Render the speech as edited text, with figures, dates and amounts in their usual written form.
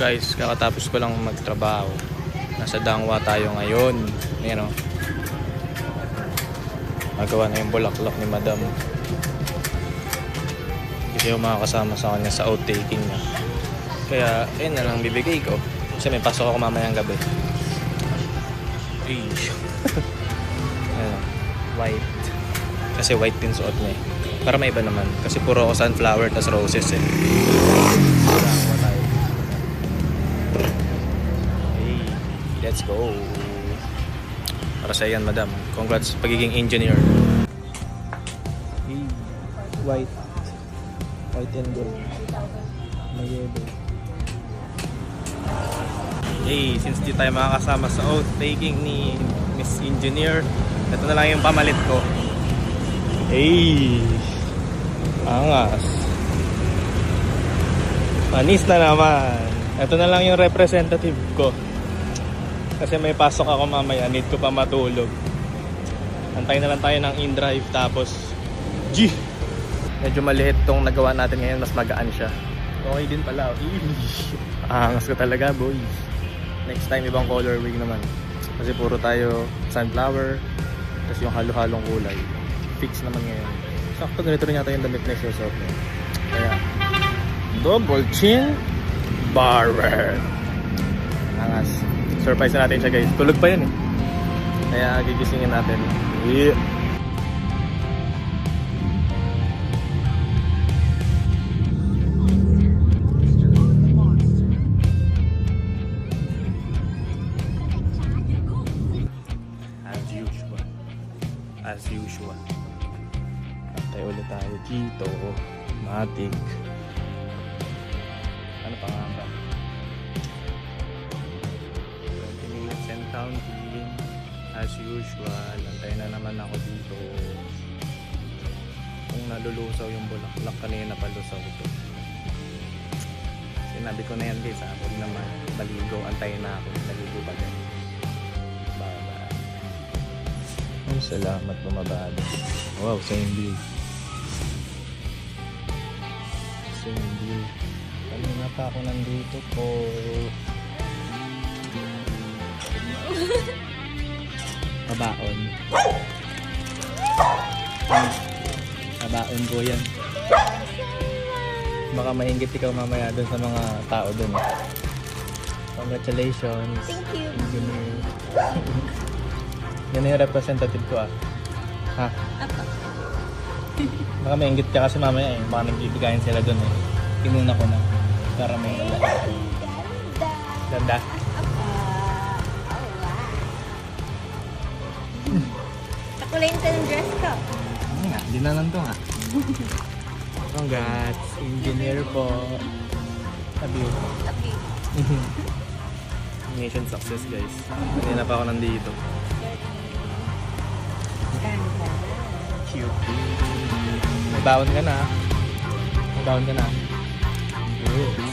Guys, kakatapos ko lang magtrabaho. Nasa Dangwa tayo ngayon. Ayan o. Magawa na yung bulaklak ni Madam. Hindi ko makakasama sa kanya sa outtaking niya. Kaya, ayun na lang bibigay ko. Kasi may pasok ako mamayang gabi. Ay. Ayan, white. Kasi white din suot niya eh. Para may iba naman. Kasi puro ako sunflower tas roses eh. Dangwa tayo. Hey, let's go. Para sa iyan, Madam. Congrats sa pagiging engineer. Hey, white. White and gold. May yellow. Hey, since di tayo makakasama sa outtaking ni Miss Engineer, ito na lang yung pamalit ko. Hey, angas. Panis na naman. Ito na lang yung representative ko. Kasi may pasok ako mamaya, need ko pa matulog. Antay na lang tayo ng in-drive tapos G! Medyo maliit tong nagawa natin ngayon, mas magaan siya. Okay din pala. Angas ko talaga, boy. Next time ibang colorway naman. Kasi puro tayo sunflower, tapos yung halo-halong kulay. Fix naman ngayon. Sakto ganito rin yata yung damit na isusuot niya. Kaya double chin barber. Angas. Surprise na natin siya, guys. Tulog pa yun eh. Kaya gigisingin natin. Yeah. As usual. Tayo ulit tayo dito. Matik. Ano pa nga ba? 20 minutes and counting. As usual. Antay na naman ako dito. Kung nalulusaw yung bulaklak kanina palusaw ito. Sinabi ko na yan guys. Huwag naman maligo. Antayin na ako. Naligo pa din. Salamat, bumabado. Wow, same view. Same view. Kanina pa ako nandito po. Kabaon. Kabaon po yan. Baka maingit ikaw mamaya dun sa mga tao dun. Congratulations. Thank you. Engineer. Yan yung representative ko ah. Ha? Apa. Baka may inggit ka kasi mamaya eh. Baka nagbibigayin sila dun eh. Pinuna ko na. Para may ganda. Ganda? Takulayin ka ng dress ko. Ano nga, di na nandun nga. Congrats, engineer po. Love you. Love you. Mission success guys. Kanina pa ako nandito. Cute. May baon ka na. May baon ka na. Good.